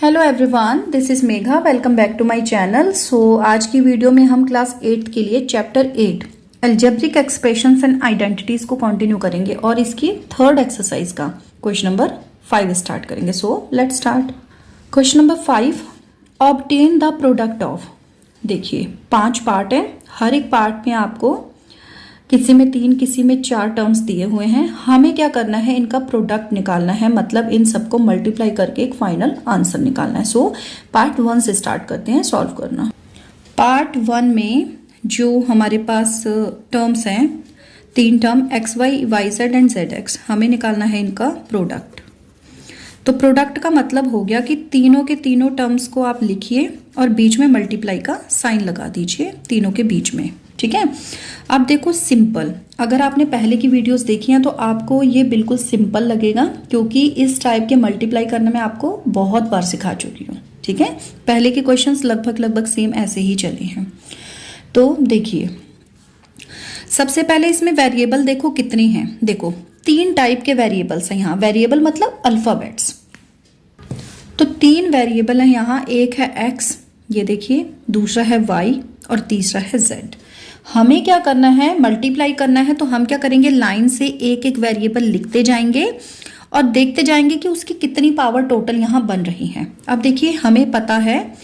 Hello everyone, this is Megha. Welcome back to my channel. So आज की video में हम क्लास 8 के लिए chapter 8 algebraic expressions and identities को कंटिन्यू करेंगे और इसकी थर्ड एक्सरसाइज का क्वेश्चन नंबर 5 स्टार्ट करेंगे। So let's start. Question number 5, obtain the product of. देखिए 5 पार्ट है, हर एक पार्ट में आपको किसी में 3 किसी में 4 टर्म्स दिए हुए हैं। हमें क्या करना है, इनका प्रोडक्ट निकालना है, मतलब इन सबको मल्टीप्लाई करके एक फाइनल आंसर निकालना है। सो पार्ट 1 से स्टार्ट करते हैं सॉल्व करना। पार्ट 1 में जो हमारे पास टर्म्स हैं, 3 term X Y, Y Z and Z X, हमें निकालना है इनका प्रोडक्ट। तो प्रोडक्ट का मतलब हो गया कि तीनों के तीनों टर्म्स को आप लिखिए और बीच में मल्टीप्लाई का साइन लगा दीजिए तीनों के बीच में, ठीक है। अब देखो सिंपल, अगर आपने पहले की वीडियोस देखी हैं तो आपको ये बिल्कुल सिंपल लगेगा, क्योंकि इस टाइप के मल्टीप्लाई करने में आपको बहुत बार सिखा चुकी हूँ, ठीक है। पहले के क्वेश्चंस लगभग सेम ऐसे ही चले हैं। तो देखिए सबसे पहले इसमें वेरिएबल देखो कितनी हैं। देखो 3 टाइप के वेरिएबल्स हैं यहाँ। वेरिएबल मतलब अल्फाबेट्स। तो 3 वेरिएबल हैं यहाँ, एक है एक्स, ये देखिए, दूसरा है वाई और तीसरा है जेड। हमें क्या करना है, मल्टीप्लाई करना है। तो हम क्या करेंगे, लाइन से एक एक वेरिएबल लिखते जाएंगे और देखते जाएंगे कि उसकी कितनी पावर टोटल यहाँ बन रही है। अब देखिए हमें पता है,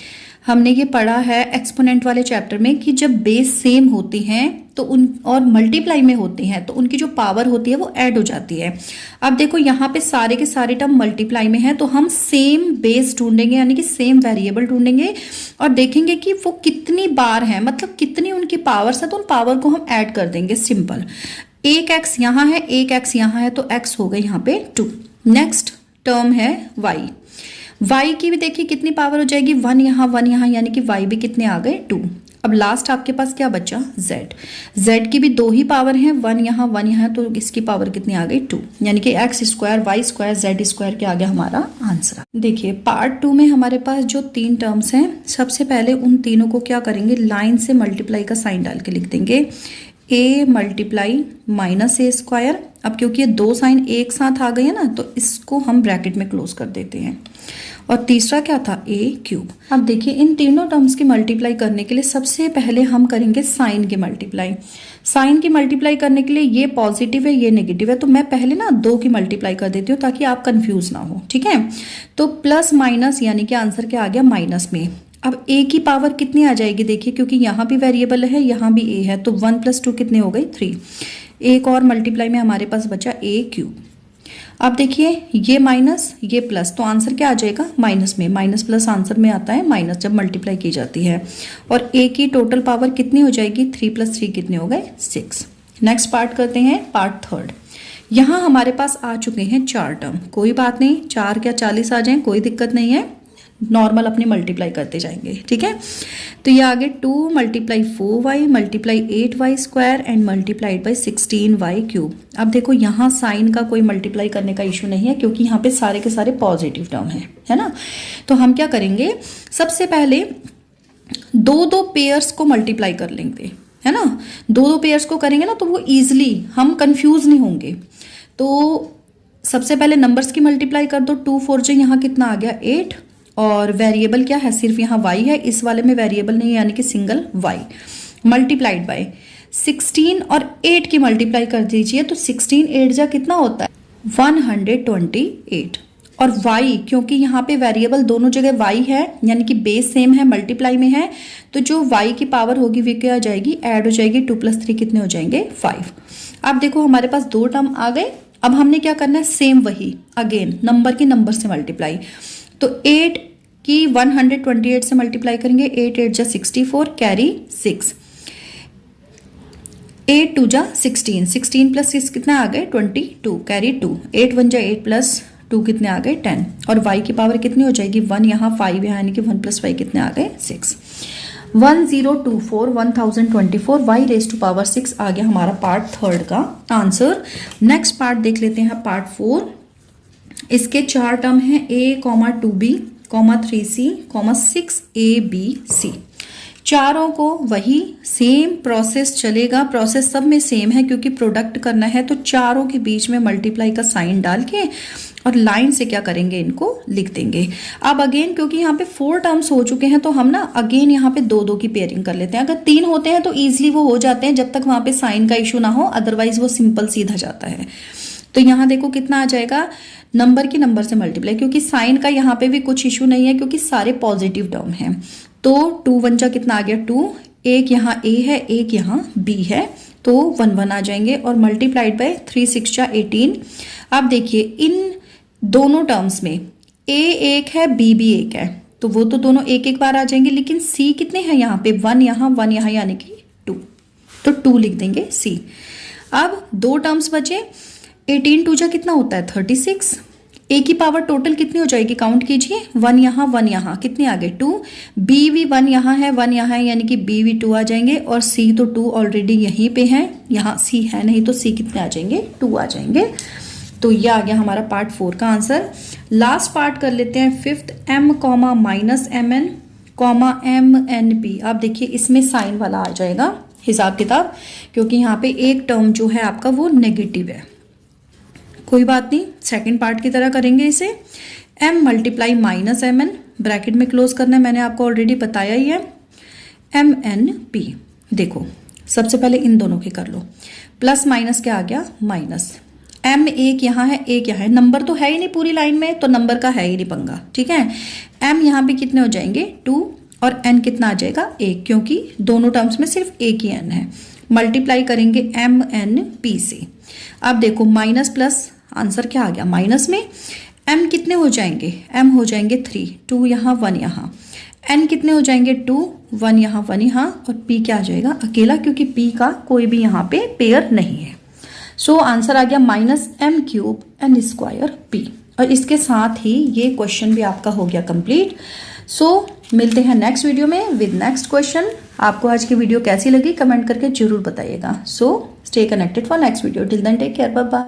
हमने ये पढ़ा है एक्सपोनेंट वाले चैप्टर में कि जब बेस सेम होती हैं तो उन और मल्टीप्लाई में होती हैं तो उनकी जो पावर होती है वो ऐड हो जाती है। अब देखो यहाँ पे सारे के सारे टर्म मल्टीप्लाई में है, तो हम सेम बेस ढूंढेंगे, यानी कि सेम वेरिएबल ढूंढेंगे और देखेंगे कि वो कितनी बार है, मतलब कितनी उनकी पावर्स है, तो उन पावर को हम ऐड कर देंगे। सिंपल, एक एक्स यहाँ है, एक एक्स यहाँ है, तो एक्स हो गई यहाँ पे 2। नेक्स्ट टर्म है वाई। y की भी देखिए कितनी पावर हो जाएगी, 1 यहाँ 1 यहाँ, यानी कि y भी कितने आ गए 2। अब लास्ट आपके पास क्या बचा, z की भी 2 ही पावर है, 1 यहाँ 1 यहाँ, तो इसकी पावर कितनी आ गई 2, यानी कि x square Y square Z square के आ गया हमारा आंसर। देखिए पार्ट 2 में हमारे पास जो 3 टर्म्स हैं, सबसे पहले उन तीनों को क्या करेंगे, लाइन से मल्टीप्लाई का साइन डाल के लिख देंगे, a multiply minus A square. अब क्योंकि ये 2 साइन एक साथ आ गए हैं ना, तो इसको हम ब्रैकेट में क्लोज कर देते हैं। और तीसरा क्या था, a क्यूब। अब देखिए इन तीनों टर्म्स की मल्टीप्लाई करने के लिए सबसे पहले हम करेंगे साइन की मल्टीप्लाई। साइन की मल्टीप्लाई करने के लिए ये पॉजिटिव है, ये नेगेटिव है, तो मैं पहले ना 2 की मल्टीप्लाई कर देती हूँ ताकि आप कंफ्यूज ना हो, ठीक है। तो प्लस माइनस, यानी कि आंसर क्या आ गया माइनस में। अब a की पावर कितनी आ जाएगी, देखिए क्योंकि यहाँ भी वेरिएबल है यहाँ भी a है, तो 1 + 2 कितने हो गई 3। एक और मल्टीप्लाई में हमारे पास बचा a क्यूब। अब देखिए ये माइनस ये प्लस, तो आंसर क्या आ जाएगा माइनस में। माइनस प्लस आंसर में आता है माइनस जब मल्टीप्लाई की जाती है। और a की टोटल पावर कितनी हो जाएगी, 3 + 3 कितने हो गए 6। नेक्स्ट पार्ट करते हैं, पार्ट 3। यहाँ हमारे पास आ चुके हैं 4 टर्म। कोई बात नहीं, 4 क्या 40 आ जाए, कोई दिक्कत नहीं है, नॉर्मल अपनी मल्टीप्लाई करते जाएंगे, ठीक है। तो ये आगे 2 × 4y × 8y square and multiplied by 16y cube. अब देखो यहाँ साइन का कोई मल्टीप्लाई करने का इशू नहीं है, क्योंकि यहाँ पे सारे के सारे पॉजिटिव टर्म है ना। तो हम क्या करेंगे, सबसे पहले 2 पेयर्स को मल्टीप्लाई कर लेंगे, है ना। 2 पेयर्स को करेंगे ना तो वो ईजिली हम कंफ्यूज नहीं होंगे। तो सबसे पहले नंबर्स की मल्टीप्लाई कर दो, 2 4 जो यहाँ कितना आ गया 8, और वेरिएबल क्या है, सिर्फ यहाँ y है, इस वाले में वेरिएबल नहीं है, यानी कि सिंगल y, मल्टीप्लाइड बाय 16 और 8 की मल्टीप्लाई कर दीजिए, तो 16 8 जा कितना होता है 128। और y, क्योंकि यहाँ पे वेरिएबल दोनों जगह y है, यानी कि बेस सेम है, मल्टीप्लाई में है, तो जो y की पावर होगी वे क्या आ जाएगी, ऐड हो जाएगी, 2 + 3 कितने हो जाएंगे 5। अब देखो हमारे पास 2 टर्म आ गए। अब हमने क्या करना है, सेम वही अगेन नंबर की नंबर से मल्टीप्लाई। तो 8 की 128 से मल्टीप्लाई करेंगे, 8 8 जा 64 कैरी 6, 8 2 जा 16, 16 + 6 कितना आ गए 22 कैरी 2, 8 1 जा 8 + 2 कितने आ गए 10। और y की पावर कितनी हो जाएगी 1 यहाँ 5 यहाँ, यानी कि 1 + 5 कितने आ गए 6। 1024 1024 y⁻6 आ गया हमारा पार्ट 3 का आंसर। नेक्स्ट पार्ट देख लेते हैं, पार्ट 4। इसके 4 टर्म हैं a, 2b, 3c, 6abc। चारों को वही सेम प्रोसेस चलेगा, प्रोसेस सब में सेम है क्योंकि प्रोडक्ट करना है, तो चारों के बीच में मल्टीप्लाई का साइन डाल के और लाइन से क्या करेंगे, इनको लिख देंगे। अब अगेन क्योंकि यहाँ पे 4 टर्म्स हो चुके हैं तो हम ना अगेन यहाँ पे 2-2 की पेयरिंग कर लेते हैं। अगर 3 होते हैं तो ईजिली वो हो जाते हैं जब तक वहां पे साइन का इशू ना हो, अदरवाइज वो सिंपल सीधा जाता है। तो यहाँ देखो कितना आ जाएगा, नंबर की नंबर से मल्टीप्लाई, क्योंकि साइन का यहाँ पे भी कुछ इशू नहीं है क्योंकि सारे पॉजिटिव टर्म हैं। तो 2 1 जा कितना आ गया 2, एक यहाँ ए है एक यहाँ बी है, तो 1 1 आ जाएंगे और मल्टीप्लाइड बाय 3 6 जा 18। अब देखिए इन दोनों टर्म्स में ए एक है बी भी एक है, तो वो तो दोनों एक एक बार आ जाएंगे, लेकिन सी कितने हैं यहाँ पे, 1 यहाँ यानी कि 2, तो 2 लिख देंगे सी। अब 2 टर्म्स बचे, 18 2 जा कितना होता है 36, ए की पावर टोटल कितनी हो जाएगी, काउंट कीजिए, 1 यहाँ कितने आ गए 2, बी भी 1 यहाँ है 1 यहाँ है यानी कि बी भी 2 आ जाएंगे, और सी तो 2 ऑलरेडी यहीं पे है, यहाँ सी है नहीं तो सी कितने आ जाएंगे 2 आ जाएंगे। तो ये आ गया हमारा पार्ट 4 का आंसर। लास्ट पार्ट कर लेते हैं 5th, m minus M N comma M N P. आप देखिए इसमें साइन वाला आ जाएगा हिसाब किताब, क्योंकि यहाँ पे एक टर्म जो है आपका वो नेगेटिव है, कोई बात नहीं, सेकंड पार्ट की तरह करेंगे इसे। m multiply minus M N, bracket में क्लोज करना है, मैंने आपको ऑलरेडी बताया ही है, एम एन पी। देखो सबसे पहले इन दोनों के कर लो, प्लस माइनस क्या आ गया माइनस, m एक यहाँ है एक यहाँ है, नंबर तो है ही नहीं पूरी लाइन में तो नंबर का है ही नहीं पंगा, ठीक है। m यहाँ पे कितने हो जाएंगे 2 और n कितना आ जाएगा 1, क्योंकि दोनों टर्म्स में सिर्फ एक ही n है। मल्टीप्लाई करेंगे m n p से। अब देखो माइनस प्लस आंसर क्या आ गया माइनस में, m कितने हो जाएंगे, m हो जाएंगे 3, 2 यहाँ 1 यहाँ, n कितने हो जाएंगे 2, 1 यहाँ 1 यहाँ, और p क्या आ जाएगा अकेला, क्योंकि p का कोई भी यहाँ पे पेयर नहीं है। सो आंसर आ गया -m³ n² p। और इसके साथ ही ये क्वेश्चन भी आपका हो गया कंप्लीट। सो मिलते हैं नेक्स्ट वीडियो में विद नेक्स्ट क्वेश्चन। आपको आज की वीडियो कैसी लगी कमेंट करके जरूर बताइएगा। So stay connected for next video, till then take care, bye bye.